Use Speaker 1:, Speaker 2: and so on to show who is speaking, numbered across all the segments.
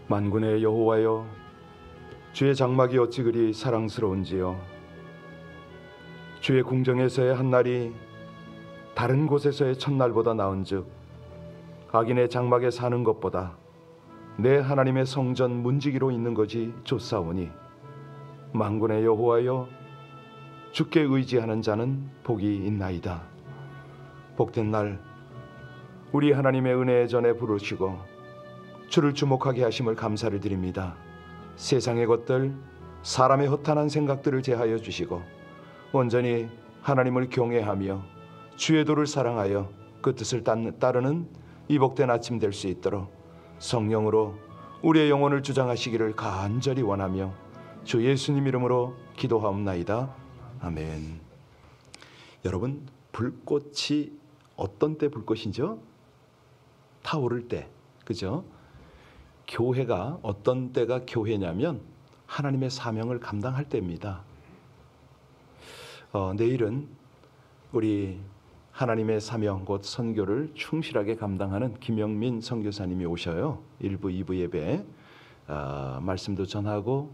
Speaker 1: 만군의 여호와여, 주의 장막이 어찌 그리 사랑스러운지요. 주의 궁정에서의 한날이 다른 곳에서의 첫날보다 나은즉 악인의 장막에 사는 것보다 내 하나님의 성전 문지기로 있는 것이 좋사오니, 만군의 여호와여, 주께 의지하는 자는 복이 있나이다. 복된 날 우리 하나님의 은혜의 전에 부르시고 주를 주목하게 하심을 감사를 드립니다. 세상의 것들, 사람의 허탄한 생각들을 제하여 주시고 온전히 하나님을 경외하며 주의 도를 사랑하여 그 뜻을 따르는 이 복된 아침 될 수 있도록 성령으로 우리의 영혼을 주장하시기를 간절히 원하며 주 예수님 이름으로 기도하옵나이다. 아멘. 여러분, 불꽃이 어떤 때 불꽃이죠? 타오를 때, 그죠? 교회가 어떤 때가 교회냐면 하나님의 사명을 감당할 때입니다. 내일은 우리 하나님의 사명 곧 선교를 충실하게 감당하는 김영민 선교사님이 오셔요. 1부 2부 예배 말씀도 전하고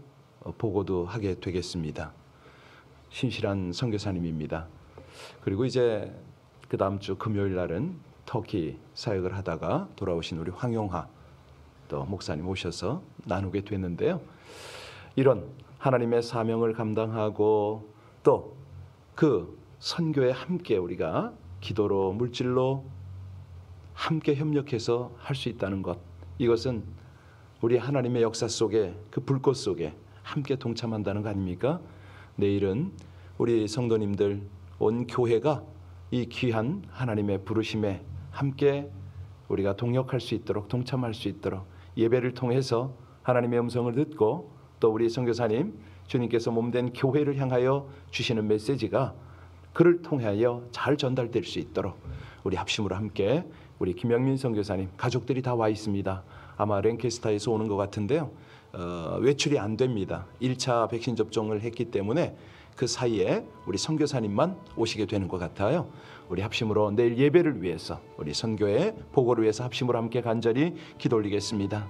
Speaker 1: 보고도 하게 되겠습니다. 신실한 선교사님입니다. 그리고 이제 그 다음 주 금요일 날은 터키 사역을 하다가 돌아오신 우리 황용하 또 목사님 오셔서 나누게 됐는데요. 이런 하나님의 사명을 감당하고 또 그 선교에 함께 우리가 기도로 물질로 함께 협력해서 할 수 있다는 것, 이것은 우리 하나님의 역사 속에 그 불꽃 속에 함께 동참한다는 거 아닙니까? 내일은 우리 성도님들 온 교회가 이 귀한 하나님의 부르심에 함께 우리가 동역할 수 있도록, 동참할 수 있도록 예배를 통해서 하나님의 음성을 듣고 또 우리 선교사님 주님께서 몸된 교회를 향하여 주시는 메시지가 그를 통하여 잘 전달될 수 있도록 우리 합심으로 함께, 우리 김영민 선교사님 가족들이 다 와 있습니다. 아마 랭캐스터에서 오는 것 같은데요. 외출이 안 됩니다. 1차 백신 접종을 했기 때문에 그 사이에 우리 선교사님만 오시게 되는 것 같아요. 우리 합심으로 내일 예배를 위해서, 우리 선교의 보고를 위해서 합심으로 함께 간절히 기도 올리겠습니다.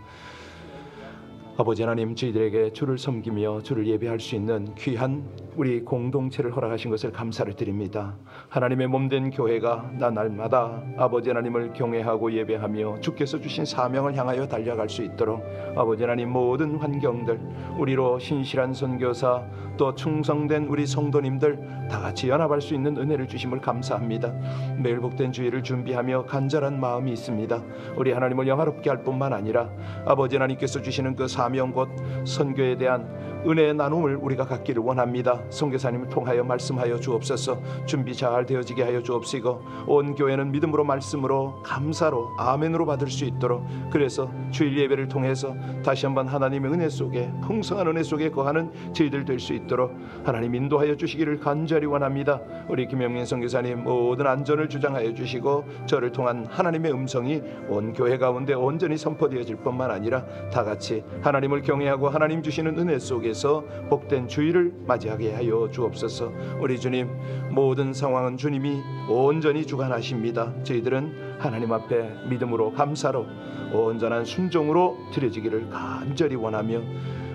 Speaker 1: 아버지 하나님, 저희들에게 주를 섬기며 주를 예배할 수 있는 귀한 우리 공동체를 허락하신 것을 감사를 드립니다. 하나님의 몸된 교회가 날마다 아버지 하나님을 경외하고 예배하며 주께서 주신 사명을 향하여 달려갈 수 있도록 아버지 하나님 모든 환경들, 우리로 신실한 선교사 또 충성된 우리 성도님들 다 같이 연합할 수 있는 은혜를 주심을 감사합니다. 매일 복된 주일을 준비하며 간절한 마음이 있습니다. 우리 하나님을 영화롭게 할 뿐만 아니라 아버지 하나님께서 주시는 그 사명 곧 선교에 대한 은혜의 나눔을 우리가 갖기를 원합니다. 선교사님을 통하여 말씀하여 주옵소서. 준비 잘 되어지게 하여 주옵시고 온 교회는 믿음으로 말씀으로 감사로 아멘으로 받을 수 있도록, 그래서 주일 예배를 통해서 다시 한번 하나님의 은혜 속에, 풍성한 은혜 속에 거하는 저희들 될 수 있도록 하나님 인도하여 주시기를 간절히 원합니다. 우리 김영민 선교사님 모든 안전을 주장하여 주시고 저를 통한 하나님의 음성이 온 교회 가운데 온전히 선포되어질 뿐만 아니라 다 같이 하나님을 경외하고 하나님 주시는 은혜 속에서 복된 주일을 맞이하게 하여 주옵소서. 우리 주님, 모든 상황은 주님이 온전히 주관하십니다. 저희들은 하나님 앞에 믿음으로 감사로 온전한 순종으로 드려지기를 간절히 원하며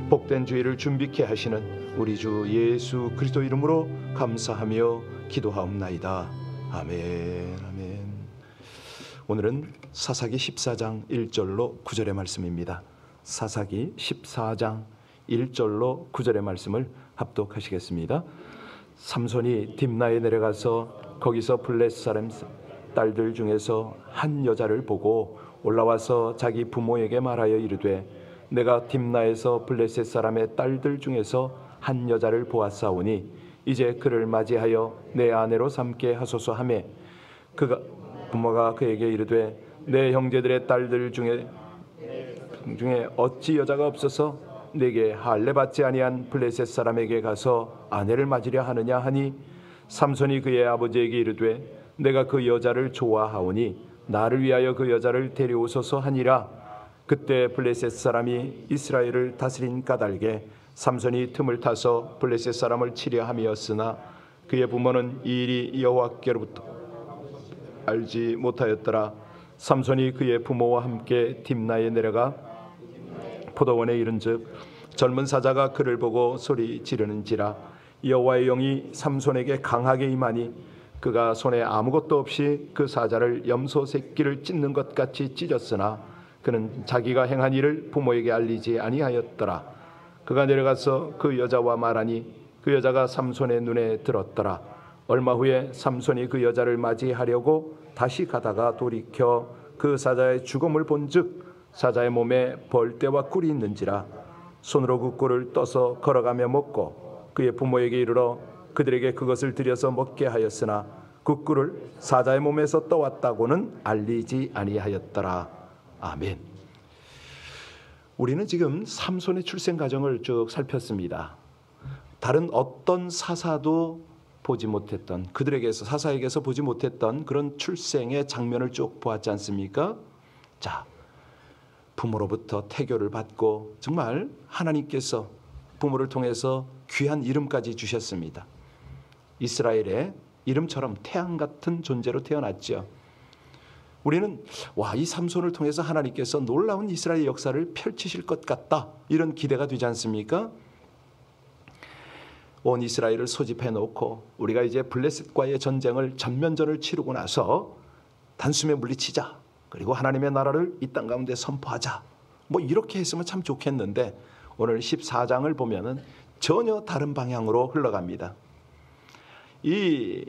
Speaker 1: 복된 주일을 준비케 하시는 우리 주 예수 그리스도 이름으로 감사하며 기도하옵나이다. 아멘. 아멘. 오늘은 사사기 14장 1절로 9절의 말씀입니다. 사사기 14장 1절로 9절의 말씀을 합독하시겠습니다. 삼손이 딥나에 내려가서 거기서 블레셋 사람 딸들 중에서 한 여자를 보고 올라와서 자기 부모에게 말하여 이르되, 내가 딥나에서 블레셋 사람의 딸들 중에서 한 여자를 보았사오니 이제 그를 맞이하여 내 아내로 삼게 하소서 하매, 그가 부모가 그에게 이르되, 내 형제들의 딸들 중에 어찌 여자가 없어서 내게 할례 받지 아니한 블레셋 사람에게 가서 아내를 맞으려 하느냐 하니, 삼손이 그의 아버지에게 이르되, 내가 그 여자를 좋아하오니 나를 위하여 그 여자를 데려오소서 하니라. 그때 블레셋 사람이 이스라엘을 다스린 까닭에 삼손이 틈을 타서 블레셋 사람을 치려 함이었으나 그의 부모는 이 일이 여호와께로부터 알지 못하였더라. 삼손이 그의 부모와 함께 딥나에 내려가 포도원에 이른즉 젊은 사자가 그를 보고 소리 지르는지라. 여호와의 영이 삼손에게 강하게 임하니 그가 손에 아무것도 없이 그 사자를 염소 새끼를 찢는 것 같이 찢었으나 그는 자기가 행한 일을 부모에게 알리지 아니하였더라. 그가 내려가서 그 여자와 말하니 그 여자가 삼손의 눈에 들었더라. 얼마 후에 삼손이 그 여자를 맞이하려고 다시 가다가 돌이켜 그 사자의 죽음을 본즉 사자의 몸에 벌떼와 꿀이 있는지라. 손으로 그 꿀을 떠서 걸어가며 먹고 그의 부모에게 이르러 그들에게 그것을 들여서 먹게 하였으나 그 꿀을 사자의 몸에서 떠왔다고는 알리지 아니하였더라. 아멘. 우리는 지금 삼손의 출생 과정을 쭉 살폈습니다. 다른 어떤 사사도 보지 못했던, 그들에게서, 사사에게서 보지 못했던 그런 출생의 장면을 쭉 보았지 않습니까? 자, 부모로부터 태교를 받고 정말 하나님께서 부모를 통해서 귀한 이름까지 주셨습니다. 이스라엘의 이름처럼 태양 같은 존재로 태어났죠. 우리는 이 삼손을 통해서 하나님께서 놀라운 이스라엘 역사를 펼치실 것 같다, 이런 기대가 되지 않습니까? 온 이스라엘을 소집해 놓고 우리가 이제 블레셋과의 전쟁을 전면전을 치르고 나서 단숨에 물리치자, 그리고 하나님의 나라를 이 땅 가운데 선포하자, 이렇게 했으면 참 좋겠는데 오늘 14장을 보면은 전혀 다른 방향으로 흘러갑니다. 이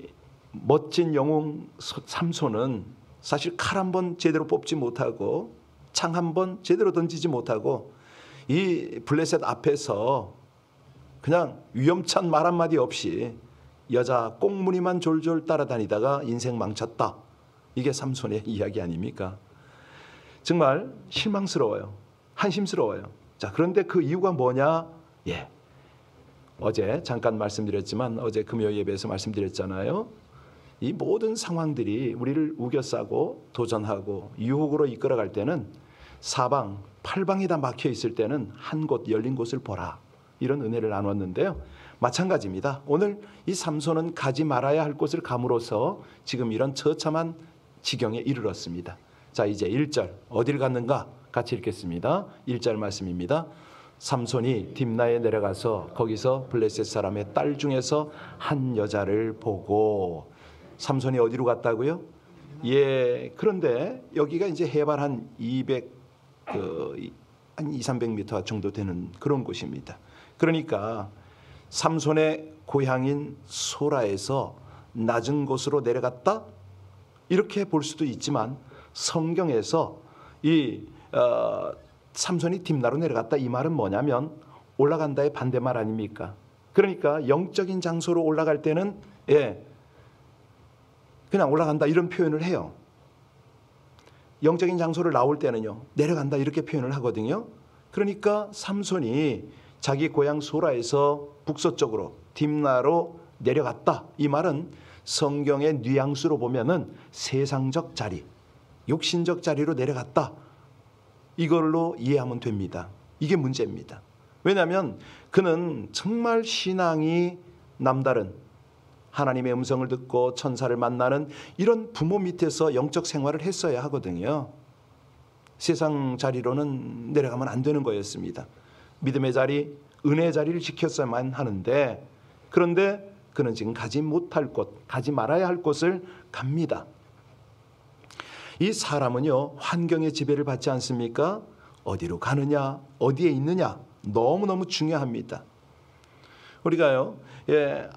Speaker 1: 멋진 영웅 삼손은 사실 칼 한 번 제대로 뽑지 못하고 창 한 번 제대로 던지지 못하고 이 블레셋 앞에서 그냥 위험찬 말 한마디 없이 여자 꽁무니만 졸졸 따라다니다가 인생 망쳤다. 이게 삼손의 이야기 아닙니까? 정말 실망스러워요. 한심스러워요. 자, 그런데 그 이유가 뭐냐? 어제 잠깐 말씀드렸지만, 어제 금요 예배에서 말씀드렸잖아요. 이 모든 상황들이 우리를 우겨싸고 도전하고 유혹으로 이끌어갈 때는 사방 팔방이 다 막혀 있을 때는 한 곳 열린 곳을 보라, 이런 은혜를 나눴는데요. 마찬가지입니다. 오늘 이 삼손은 가지 말아야 할 곳을 감으로써 지금 이런 처참한 지경에 이르렀습니다. 자, 이제 1절 어딜 갔는가 같이 읽겠습니다. 1절 말씀입니다. 삼손이 딥나에 내려가서 거기서 블레셋 사람의 딸 중에서 한 여자를 보고. 삼손이 어디로 갔다고요? 그런데 여기가 이제 해발 한 200-300m 정도 되는 그런 곳입니다. 그러니까 삼손의 고향인 소라에서 낮은 곳으로 내려갔다, 이렇게 볼 수도 있지만 성경에서 삼손이 딥나로 내려갔다, 이 말은 뭐냐면 올라간다의 반대말 아닙니까? 그러니까 영적인 장소로 올라갈 때는 그냥 올라간다, 이런 표현을 해요. 영적인 장소를 나올 때는요, 내려간다, 이렇게 표현을 하거든요. 그러니까 삼손이 자기 고향 소라에서 북서쪽으로 딥나로 내려갔다, 이 말은 성경의 뉘앙스로 보면은 세상적 자리, 육신적 자리로 내려갔다, 이걸로 이해하면 됩니다. 이게 문제입니다. 왜냐하면 그는 정말 신앙이 남다른, 하나님의 음성을 듣고 천사를 만나는 이런 부모 밑에서 영적 생활을 했어야 하거든요. 세상 자리로는 내려가면 안 되는 거였습니다. 믿음의 자리, 은혜의 자리를 지켰어야만 하는데, 그런데 그는 지금 가지 못할 곳, 가지 말아야 할 곳을 갑니다. 이 사람은요, 환경의 지배를 받지 않습니까? 어디로 가느냐, 어디에 있느냐, 너무너무 중요합니다. 우리가요,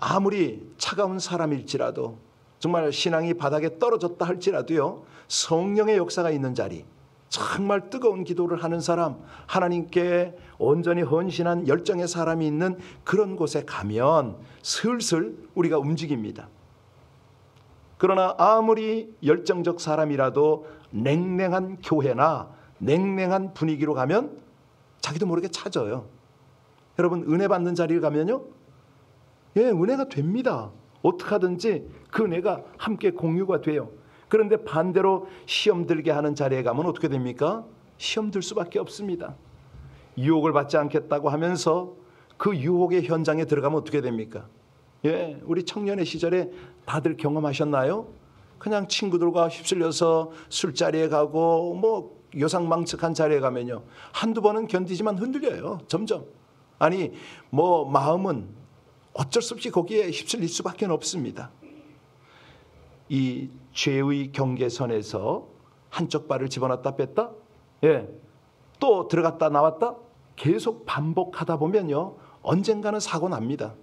Speaker 1: 아무리 차가운 사람일지라도, 정말 신앙이 바닥에 떨어졌다 할지라도요, 성령의 역사가 있는 자리, 정말 뜨거운 기도를 하는 사람, 하나님께 온전히 헌신한 열정의 사람이 있는 그런 곳에 가면 슬슬 우리가 움직입니다. 그러나 아무리 열정적 사람이라도 냉랭한 교회나 냉랭한 분위기로 가면 자기도 모르게 찾아요. 여러분, 은혜 받는 자리를 가면요, 은혜가 됩니다. 어떻게 하든지 그 은혜가 함께 공유가 돼요. 그런데 반대로 시험 들게 하는 자리에 가면 어떻게 됩니까? 시험 들 수밖에 없습니다. 유혹을 받지 않겠다고 하면서 그 유혹의 현장에 들어가면 어떻게 됩니까? 우리 청년의 시절에 다들 경험하셨나요? 그냥 친구들과 휩쓸려서 술자리에 가고 요상망측한 자리에 가면요, 한두 번은 견디지만 흔들려요. 점점. 아니 뭐 마음은 어쩔 수 없이 거기에 휩쓸릴 수밖에 없습니다. 이 죄의 경계선에서 한쪽 발을 집어넣었다 뺐다, 또 들어갔다 나왔다 계속 반복하다 보면요, 언젠가는 사고 납니다.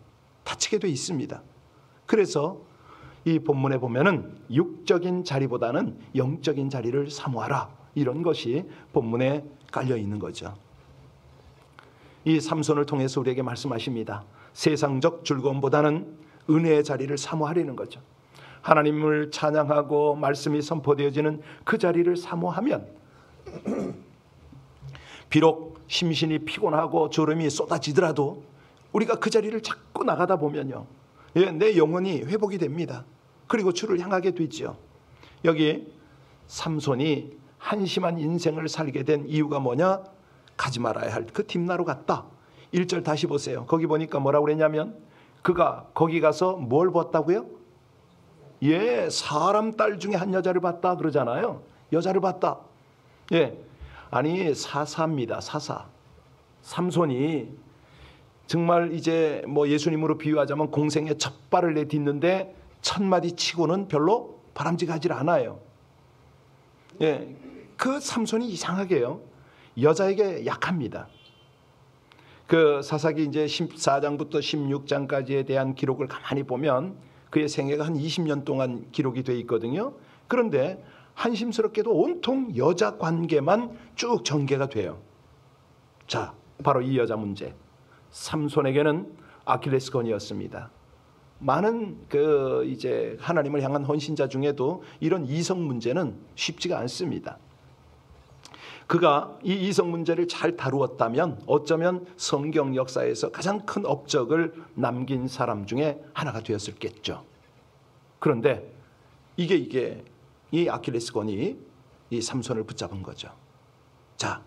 Speaker 1: 다치게 돼 있습니다. 그래서 이 본문에 보면은 육적인 자리보다는 영적인 자리를 사모하라, 이런 것이 본문에 깔려 있는 거죠. 이 삼손을 통해서 우리에게 말씀하십니다. 세상적 즐거움보다는 은혜의 자리를 사모하려는 거죠. 하나님을 찬양하고 말씀이 선포되어지는 그 자리를 사모하면 비록 심신이 피곤하고 졸음이 쏟아지더라도 우리가 그 자리를 자꾸 나가다 보면요, 내 영혼이 회복이 됩니다. 그리고 주를 향하게 되죠. 여기 삼손이 한심한 인생을 살게 된 이유가 뭐냐? 가지 말아야 할 그 딥나로 갔다. 1절 다시 보세요. 거기 보니까 뭐라고 그랬냐면, 그가 거기 가서 뭘 봤다고요? 사람 딸 중에 한 여자를 봤다 그러잖아요. 여자를 봤다. 아니 사사입니다. 사사. 삼손이 정말 이제 뭐 예수님으로 비유하자면 공생에 첫 발을 내딛는데 첫 마디 치고는 별로 바람직하지 않아요. 그 삼손이 이상하게요, 여자에게 약합니다. 그 사사기 이제 14장부터 16장까지에 대한 기록을 가만히 보면 그의 생애가 한 20년 동안 기록이 돼 있거든요. 그런데 한심스럽게도 온통 여자 관계만 쭉 전개가 돼요. 자, 바로 이 여자 문제. 삼손에게는 아킬레스건이었습니다. 많은 그 이제 하나님을 향한 헌신자 중에도 이런 이성 문제는 쉽지가 않습니다. 그가 이 이성 문제를 잘 다루었다면 어쩌면 성경 역사에서 가장 큰 업적을 남긴 사람 중에 하나가 되었을겠죠. 그런데 이게 이 아킬레스건이 이 삼손을 붙잡은 거죠. 자,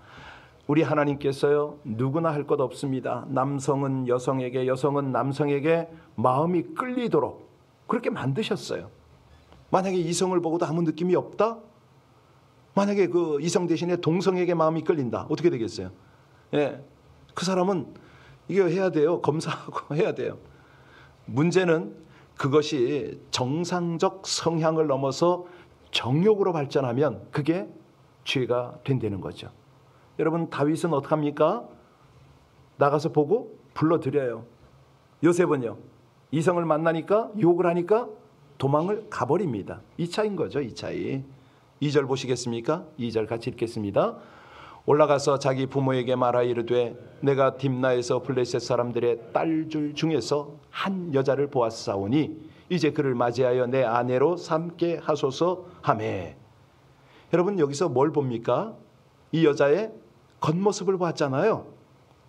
Speaker 1: 우리 하나님께서요, 누구나 할 것 없습니다. 남성은 여성에게, 여성은 남성에게 마음이 끌리도록 그렇게 만드셨어요. 만약에 이성을 보고도 아무 느낌이 없다? 만약에 그 이성 대신에 동성에게 마음이 끌린다, 어떻게 되겠어요? 그 사람은 이거 해야 돼요. 검사하고 해야 돼요. 문제는 그것이 정상적 성향을 넘어서 정욕으로 발전하면 그게 죄가 된다는 거죠. 여러분, 다윗은 어떡합니까? 나가서 보고 불러들여요. 요셉은요, 이성을 만나니까 욕을 하니까 도망을 가버립니다. 이 차이인 거죠. 이 차이. 2절 보시겠습니까? 2절 같이 읽겠습니다. 올라가서 자기 부모에게 말하 이르되 내가 딥나에서 블레셋 사람들의 딸들 중에서 한 여자를 보았사오니 이제 그를 맞이하여 내 아내로 삼게 하소서 하매. 여러분, 여기서 뭘 봅니까? 이 여자의 겉모습을 봤잖아요.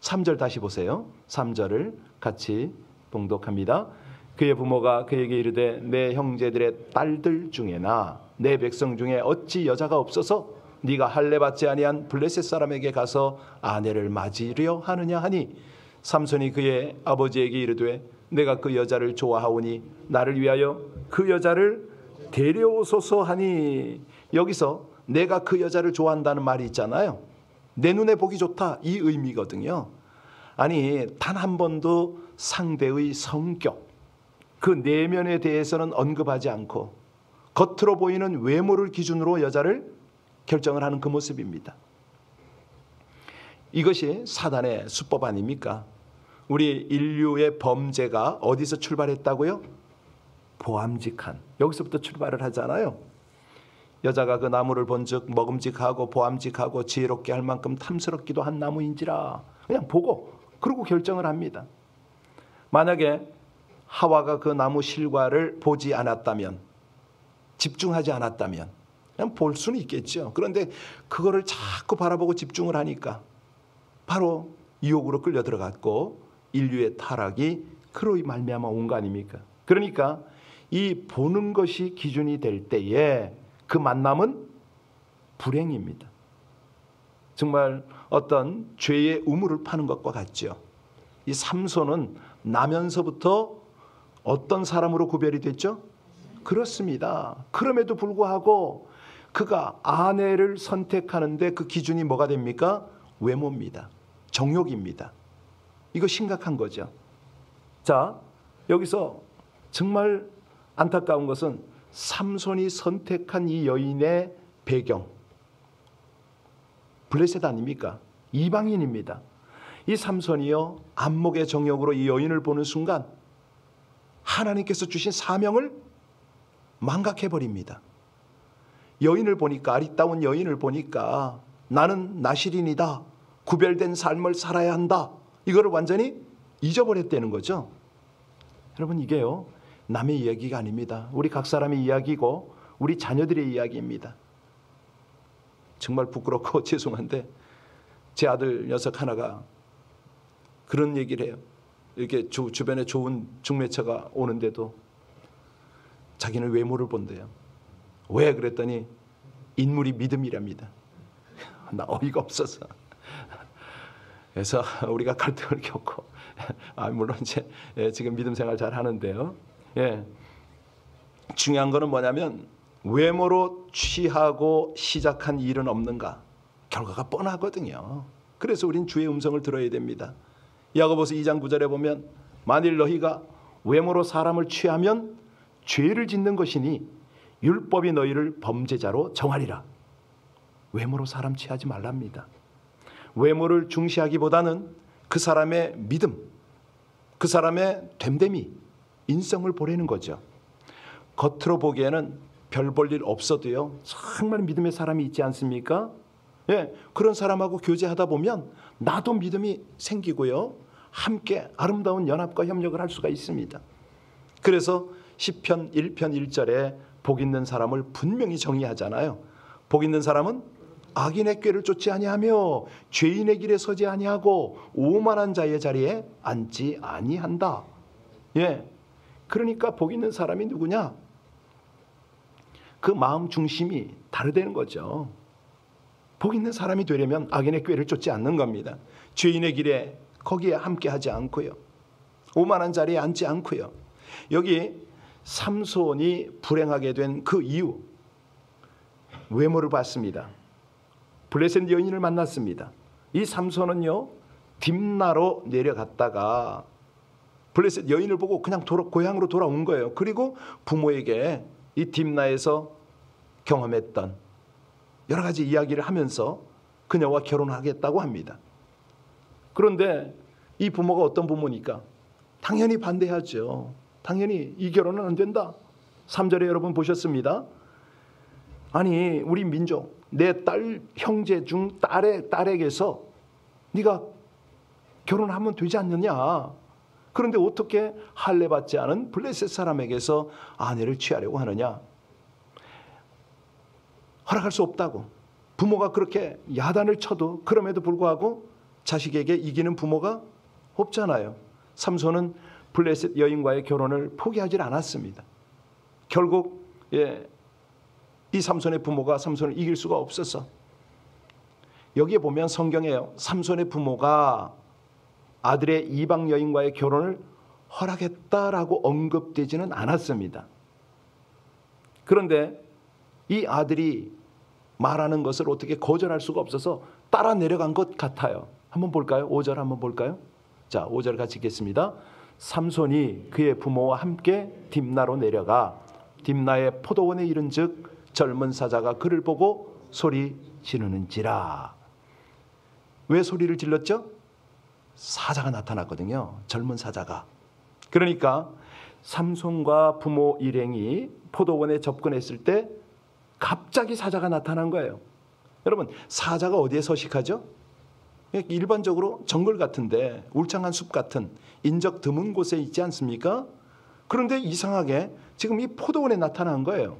Speaker 1: 3절 다시 보세요. 3절을 같이 봉독합니다. 그의 부모가 그에게 이르되 내 형제들의 딸들 중에나 내 백성 중에 어찌 여자가 없어서 네가 할례 받지 아니한 블레셋 사람에게 가서 아내를 맞으려 하느냐 하니, 삼손이 그의 아버지에게 이르되 내가 그 여자를 좋아하오니 나를 위하여 그 여자를 데려오소서 하니. 여기서 내가 그 여자를 좋아한다는 말이 있잖아요. 내 눈에 보기 좋다, 이 의미거든요. 아니, 단 한 번도 상대의 성격, 그 내면에 대해서는 언급하지 않고 겉으로 보이는 외모를 기준으로 여자를 결정을 하는 그 모습입니다. 이것이 사단의 수법 아닙니까? 우리 인류의 범죄가 어디서 출발했다고요? 보암직한, 여기서부터 출발을 하잖아요. 여자가 그 나무를 본즉 먹음직하고 보암직하고 지혜롭게 할 만큼 탐스럽기도 한 나무인지라 그냥 보고 그러고 결정을 합니다. 만약에 하와가 그 나무 실과를 보지 않았다면, 집중하지 않았다면 그냥 볼 수는 있겠죠. 그런데 그거를 자꾸 바라보고 집중을 하니까 바로 유혹으로 끌려 들어갔고 인류의 타락이 그로 말미암아 온 거 아닙니까? 그러니까 이 보는 것이 기준이 될 때에 그 만남은 불행입니다. 정말 어떤 죄의 우물을 파는 것과 같죠. 이 삼손은 나면서부터 어떤 사람으로 구별이 됐죠? 그렇습니다. 그럼에도 불구하고 그가 아내를 선택하는데 그 기준이 뭐가 됩니까? 외모입니다. 정욕입니다. 이거 심각한 거죠. 자, 여기서 정말 안타까운 것은 삼손이 선택한 이 여인의 배경, 블레셋 아닙니까? 이방인입니다. 이 삼손이요, 안목의 정욕으로 이 여인을 보는 순간 하나님께서 주신 사명을 망각해버립니다. 여인을 보니까, 아리따운 여인을 보니까 나는 나실인이다, 구별된 삶을 살아야 한다, 이거를 완전히 잊어버렸다는 거죠. 여러분, 이게요, 남의 이야기가 아닙니다. 우리 각 사람의 이야기고 우리 자녀들의 이야기입니다. 정말 부끄럽고 죄송한데 제 아들 녀석 하나가 그런 얘기를 해요. 이렇게 주변에 좋은 중매처가 오는데도 자기는 외모를 본대요. 왜 그랬더니 인물이 믿음이랍니다. 나 어이가 없어서. 그래서 우리가 갈등을 겪고, 물론 이제 지금 믿음 생활 잘 하는데요. 중요한 거는 뭐냐면 외모로 취하고 시작한 일은 없는가? 결과가 뻔하거든요. 그래서 우린 주의 음성을 들어야 됩니다. 야고보서 2장 9절에 보면 만일 너희가 외모로 사람을 취하면 죄를 짓는 것이니 율법이 너희를 범죄자로 정하리라. 외모로 사람 취하지 말랍니다. 외모를 중시하기보다는 그 사람의 믿음, 그 사람의 됨됨이, 인성을 보라는 거죠. 겉으로 보기에는 별 볼 일 없어도요, 정말 믿음의 사람이 있지 않습니까? 그런 사람하고 교제하다 보면 나도 믿음이 생기고요, 함께 아름다운 연합과 협력을 할 수가 있습니다. 그래서 시편 1편 1절에 복 있는 사람을 분명히 정의하잖아요. 복 있는 사람은 악인의 꾀를 쫓지 아니하며 죄인의 길에 서지 아니하고 오만한 자의 자리에 앉지 아니한다. 그러니까 복 있는 사람이 누구냐? 그 마음 중심이 다르다는 거죠. 복 있는 사람이 되려면 악인의 꾀를 쫓지 않는 겁니다. 죄인의 길에 거기에 함께하지 않고요, 오만한 자리에 앉지 않고요. 여기 삼손이 불행하게 된 그 이유, 외모를 봤습니다. 블레셋 여인을 만났습니다. 이 삼손은요, 딥나로 내려갔다가 블레셋 여인을 보고 그냥 고향으로 돌아온 거예요. 그리고 부모에게 이 딥나에서 경험했던 여러 가지 이야기를 하면서 그녀와 결혼하겠다고 합니다. 그런데 이 부모가 어떤 부모니까? 당연히 반대하죠. 당연히 이 결혼은 안 된다. 3절에 여러분 보셨습니다. 아니, 우리 민족, 내 딸 형제 중 딸에게서 네가 결혼하면 되지 않느냐. 그런데 어떻게 할례 받지 않은 블레셋 사람에게서 아내를 취하려고 하느냐. 허락할 수 없다고. 부모가 그렇게 야단을 쳐도 그럼에도 불구하고 자식에게 이기는 부모가 없잖아요. 삼손은 블레셋 여인과의 결혼을 포기하지 않았습니다. 결국 이 삼손의 부모가 삼손을 이길 수가 없어서, 여기에 보면 성경에요, 삼손의 부모가 아들의 이방 여인과의 결혼을 허락했다라고 언급되지는 않았습니다. 그런데 이 아들이 말하는 것을 어떻게 거절할 수가 없어서 따라 내려간 것 같아요. 한번 볼까요? 5절 한번 볼까요? 자, 5절 같이 읽겠습니다. 삼손이 그의 부모와 함께 딥나로 내려가 딥나의 포도원에 이른즉 젊은 사자가 그를 보고 소리 지르는지라. 왜 소리를 질렀죠? 사자가 나타났거든요. 젊은 사자가. 그러니까 삼손과 부모 일행이 포도원에 접근했을 때 갑자기 사자가 나타난 거예요. 여러분, 사자가 어디에 서식하죠? 일반적으로 정글 같은데, 울창한 숲 같은 인적 드문 곳에 있지 않습니까? 그런데 이상하게 지금 이 포도원에 나타난 거예요.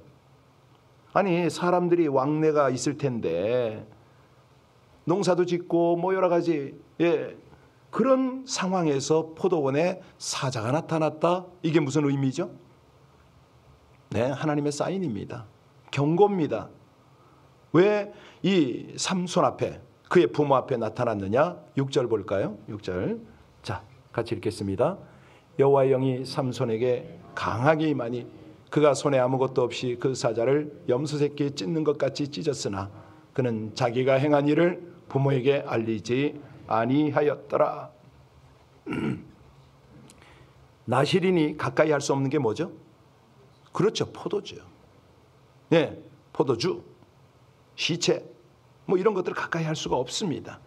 Speaker 1: 아니, 사람들이 왕래가 있을 텐데, 농사도 짓고 뭐 여러 가지 그런 상황에서 포도원에 사자가 나타났다. 이게 무슨 의미죠? 하나님의 사인입니다. 경고입니다. 왜 이 삼손 앞에, 그의 부모 앞에 나타났느냐? 6절 볼까요? 6절. 자, 같이 읽겠습니다. 여호와의 영이 삼손에게 강하게 임하니 그가 손에 아무것도 없이 그 사자를 염소 새끼에 찢는 것 같이 찢었으나 그는 자기가 행한 일을 부모에게 알리지 아니하였더라. 나실인이 가까이 할 수 없는 게 뭐죠? 그렇죠, 포도주요. 네, 포도주, 시체, 뭐 이런 것들을 가까이 할 수가 없습니다.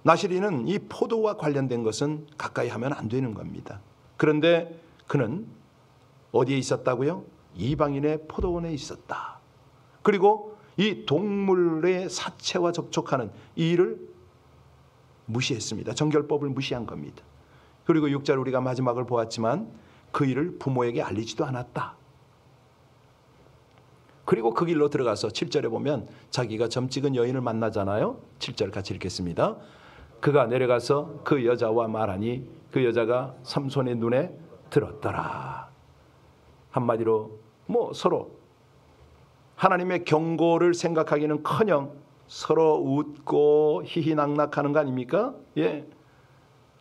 Speaker 1: 나실인은 이 포도와 관련된 것은 가까이 하면 안 되는 겁니다. 그런데 그는 어디에 있었다고요? 이방인의 포도원에 있었다. 그리고 이 동물의 사체와 접촉하는 이 일을 무시했습니다. 정결법을 무시한 겁니다. 그리고 6절 우리가 마지막을 보았지만 그 일을 부모에게 알리지도 않았다. 그리고 그 길로 들어가서 7절에 보면 자기가 점 찍은 여인을 만나잖아요. 7절 같이 읽겠습니다. 그가 내려가서 그 여자와 말하니 그 여자가 삼손의 눈에 들었더라. 한마디로 뭐 서로 하나님의 경고를 생각하기는커녕 서로 웃고 희희낙낙하는 거 아닙니까? 예,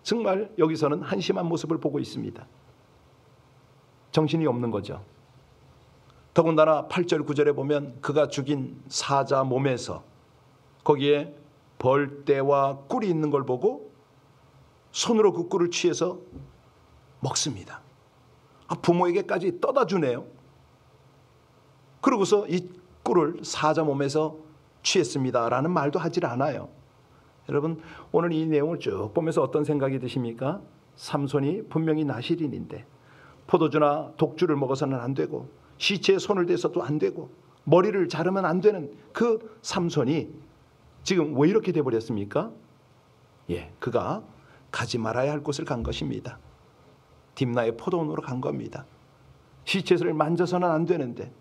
Speaker 1: 정말 여기서는 한심한 모습을 보고 있습니다. 정신이 없는 거죠. 더군다나 8절 9절에 보면 그가 죽인 사자 몸에서 거기에 벌떼와 꿀이 있는 걸 보고 손으로 그 꿀을 취해서 먹습니다. 부모에게까지 떠다 주네요. 그러고서 이 꿀을 사자 몸에서 취했습니다라는 말도 하질 않아요. 여러분, 오늘 이 내용을 쭉 보면서 어떤 생각이 드십니까? 삼손이 분명히 나실인인데 포도주나 독주를 먹어서는 안 되고 시체에 손을 대서도 안 되고 머리를 자르면 안 되는 그 삼손이 지금 왜 이렇게 돼버렸습니까? 예, 그가 가지 말아야 할 곳을 간 것입니다. 딥나의 포도원으로 간 겁니다. 시체를 만져서는 안 되는데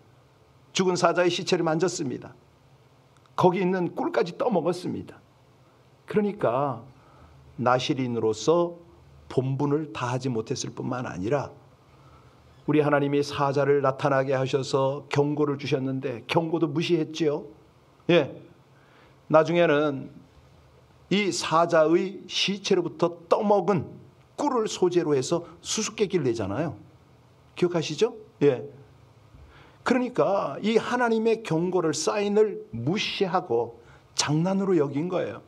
Speaker 1: 죽은 사자의 시체를 만졌습니다. 거기 있는 꿀까지 떠먹었습니다. 그러니까 나실인으로서 본분을 다하지 못했을 뿐만 아니라 우리 하나님이 사자를 나타나게 하셔서 경고를 주셨는데 경고도 무시했지요. 예, 나중에는 이 사자의 시체로부터 떠먹은 꿀을 소재로 해서 수수께끼를 내잖아요. 기억하시죠? 예. 그러니까 이 하나님의 경고를 사인을 무시하고 장난으로 여긴 거예요.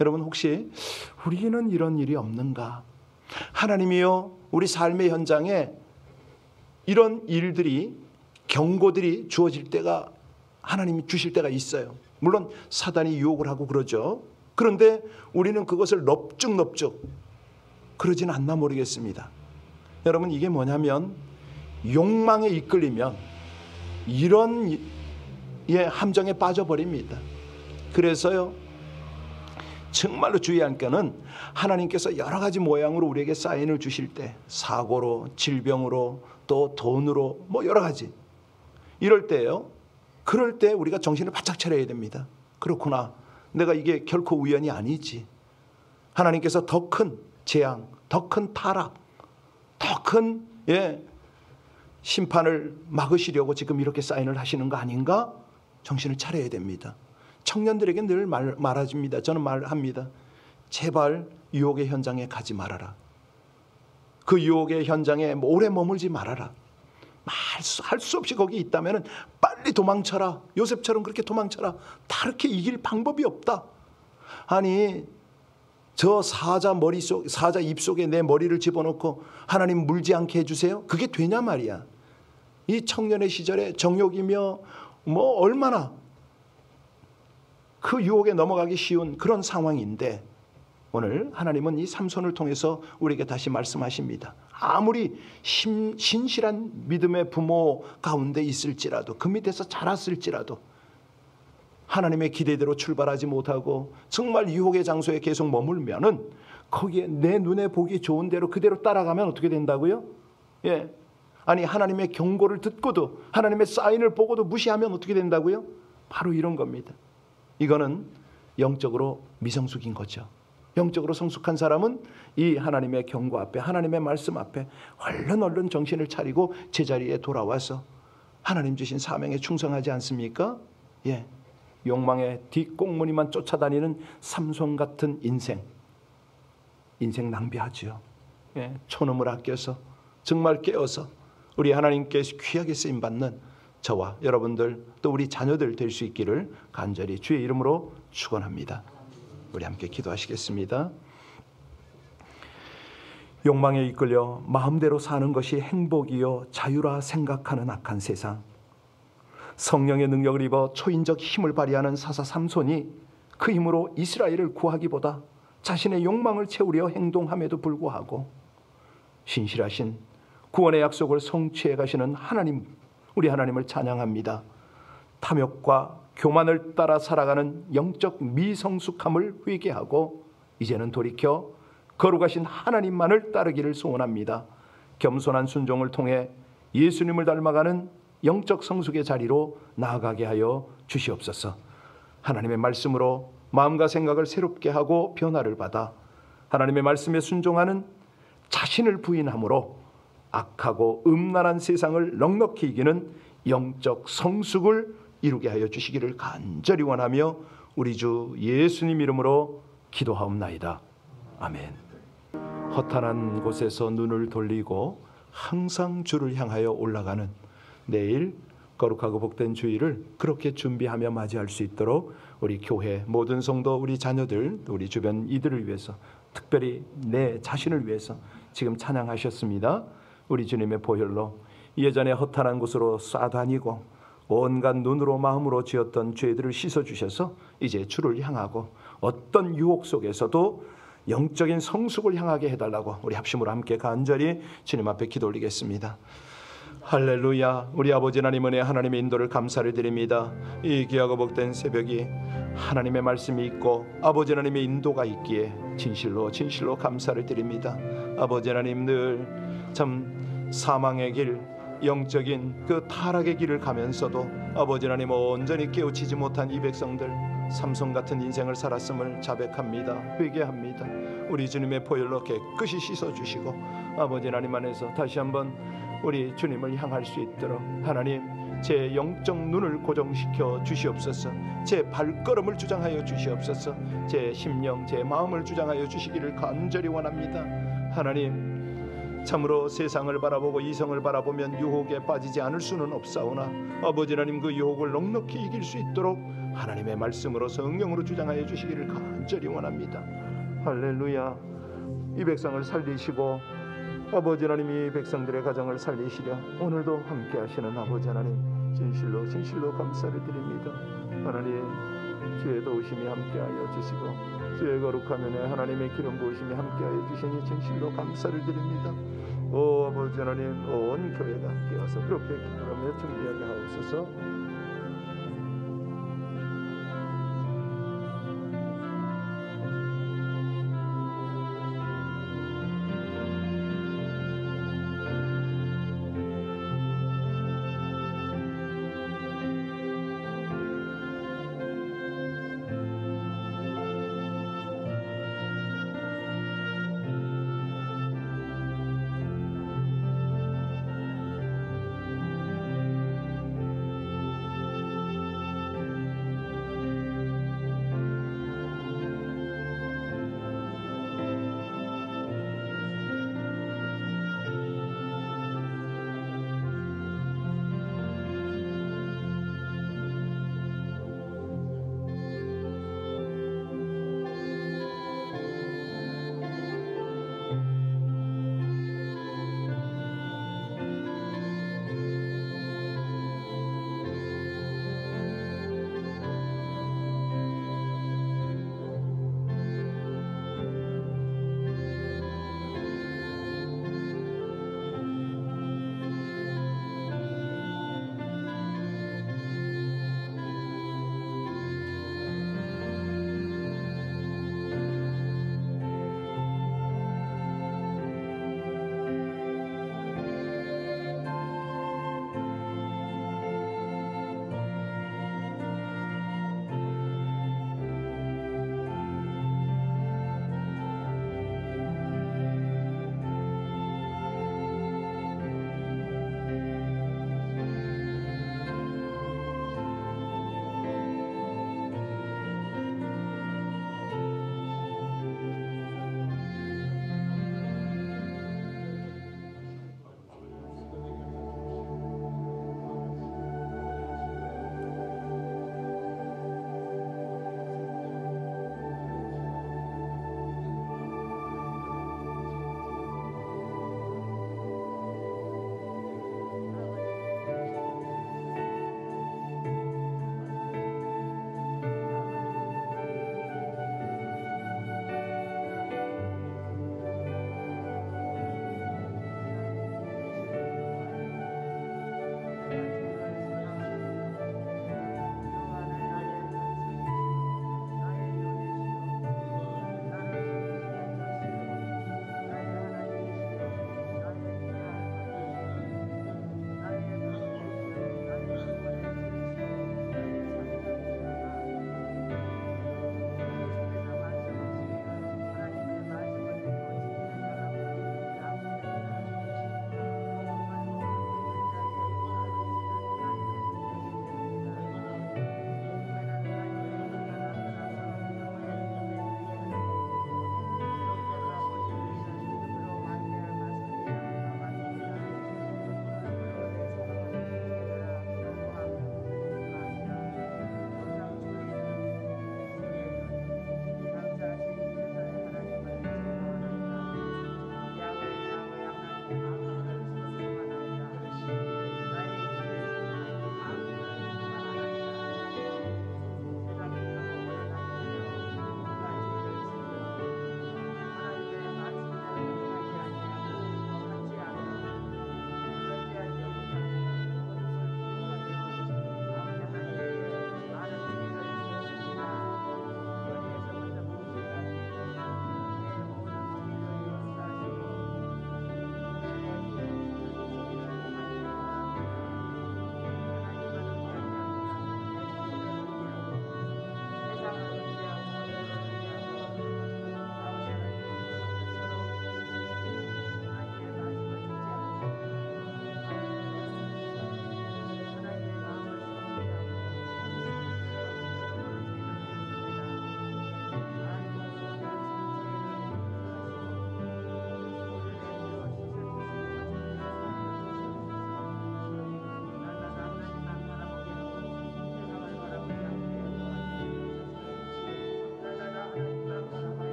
Speaker 1: 여러분, 혹시 우리는 이런 일이 없는가? 하나님이요, 우리 삶의 현장에 이런 일들이, 경고들이 주어질 때가 하나님이 주실 때가 있어요. 물론 사단이 유혹을 하고 그러죠. 그런데 우리는 그것을 넙죽넙죽 그러지는 않나 모르겠습니다. 여러분, 이게 뭐냐면 욕망에 이끌리면 이런 함정에 빠져버립니다. 그래서요, 정말로 주의할 거는 하나님께서 여러 가지 모양으로 우리에게 사인을 주실 때, 사고로, 질병으로, 또 돈으로, 뭐 여러 가지 이럴 때요, 그럴 때 우리가 정신을 바짝 차려야 됩니다. 그렇구나, 내가 이게 결코 우연이 아니지. 하나님께서 더 큰 재앙, 더 큰 타락, 더 큰 심판을 막으시려고 지금 이렇게 사인을 하시는 거 아닌가? 정신을 차려야 됩니다. 청년들에게 늘 말해줍니다. 저는 말합니다. 제발 유혹의 현장에 가지 말아라. 그 유혹의 현장에 오래 머물지 말아라. 할 수 없이 거기 있다면 빨리 도망쳐라. 요셉처럼 그렇게 도망쳐라. 다르게 이길 방법이 없다. 아니, 저 사자 입속에 내 머리를 집어넣고 하나님 물지 않게 해주세요? 그게 되냐 말이야. 이 청년의 시절에 정욕이며 뭐 얼마나 그 유혹에 넘어가기 쉬운 그런 상황인데, 오늘 하나님은 이 삼손을 통해서 우리에게 다시 말씀하십니다. 아무리 신실한 믿음의 부모 가운데 있을지라도, 그 밑에서 자랐을지라도 하나님의 기대대로 출발하지 못하고 정말 유혹의 장소에 계속 머물면은 거기에 내 눈에 보기 좋은 대로 그대로 따라가면 어떻게 된다고요? 예, 아니, 하나님의 경고를 듣고도 하나님의 사인을 보고도 무시하면 어떻게 된다고요? 바로 이런 겁니다. 이거는 영적으로 미성숙인 거죠. 영적으로 성숙한 사람은 이 하나님의 경고 앞에, 하나님의 말씀 앞에 얼른 정신을 차리고 제자리에 돌아와서 하나님 주신 사명에 충성하지 않습니까? 예, 욕망의 뒷꽁무니만 쫓아다니는 삼손 같은 인생 낭비하지요. 예, 촌음을 아껴서 정말 깨어서 우리 하나님께 귀하게 쓰임받는 저와 여러분들 또 우리 자녀들 될 수 있기를 간절히 주의 이름으로 축원합니다. 우리 함께 기도하시겠습니다. 욕망에 이끌려 마음대로 사는 것이 행복이요 자유라 생각하는 악한 세상, 성령의 능력을 입어 초인적 힘을 발휘하는 사사 삼손이 그 힘으로 이스라엘을 구하기보다 자신의 욕망을 채우려 행동함에도 불구하고 신실하신 구원의 약속을 성취해 가시는 하나님, 우리 하나님을 찬양합니다. 탐욕과 교만을 따라 살아가는 영적 미성숙함을 회개하고 이제는 돌이켜 거룩하신 하나님만을 따르기를 소원합니다. 겸손한 순종을 통해 예수님을 닮아가는 영적 성숙의 자리로 나아가게 하여 주시옵소서. 하나님의 말씀으로 마음과 생각을 새롭게 하고 변화를 받아 하나님의 말씀에 순종하는 자신을 부인함으로 악하고 음란한 세상을 넉넉히 이기는 영적 성숙을 이루게 하여 주시기를 간절히 원하며 우리 주 예수님 이름으로 기도하옵나이다. 아멘. 허탄한 곳에서 눈을 돌리고 항상 주를 향하여 올라가는 내일 거룩하고 복된 주일을 그렇게 준비하며 맞이할 수 있도록 우리 교회 모든 성도, 우리 자녀들, 우리 주변 이들을 위해서, 특별히 내 자신을 위해서 지금 찬양하셨습니다. 우리 주님의 보혈로 예전에 허탄한 곳으로 쏴다니고 온갖 눈으로 마음으로 지었던 죄들을 씻어주셔서 이제 주를 향하고 어떤 유혹 속에서도 영적인 성숙을 향하게 해달라고 우리 합심으로 함께 간절히 주님 앞에 기도 올리겠습니다. 할렐루야. 우리 아버지 하나님 은혜, 하나님의 인도를 감사를 드립니다. 이 귀하고 복된 새벽이 하나님의 말씀이 있고 아버지 하나님의 인도가 있기에 진실로 감사를 드립니다. 아버지 하나님, 늘 참 사망의 길, 영적인 그 타락의 길을 가면서도 아버지 하나님 온전히 깨우치지 못한 이 백성들, 삼손 같은 인생을 살았음을 자백합니다. 회개합니다. 우리 주님의 보혈로 깨끗이 씻어주시고 아버지 하나님 안에서 다시 한번 우리 주님을 향할 수 있도록 하나님, 제 영적 눈을 고정시켜 주시옵소서. 제 발걸음을 주장하여 주시옵소서. 제 심령, 제 마음을 주장하여 주시기를 간절히 원합니다. 하나님, 참으로 세상을 바라보고 이성을 바라보면 유혹에 빠지지 않을 수는 없사오나 아버지 하나님, 그 유혹을 넉넉히 이길 수 있도록 하나님의 말씀으로 성령으로 주장하여 주시기를 간절히 원합니다. 할렐루야. 이 백성을 살리시고 아버지 하나님, 이 백성들의 가정을 살리시려 오늘도 함께 하시는 아버지 하나님, 진실로 감사를 드립니다. 하나님, 주의 도우심이 함께하여 주시고 주의 거룩한 은혜, 하나님의 기름 부으심이 함께하여 주시니 진실로 감사를 드립니다. 오 아버지 하나님, 온 교회가 함께 와서 그렇게 기도하며 준비하게 하옵소서.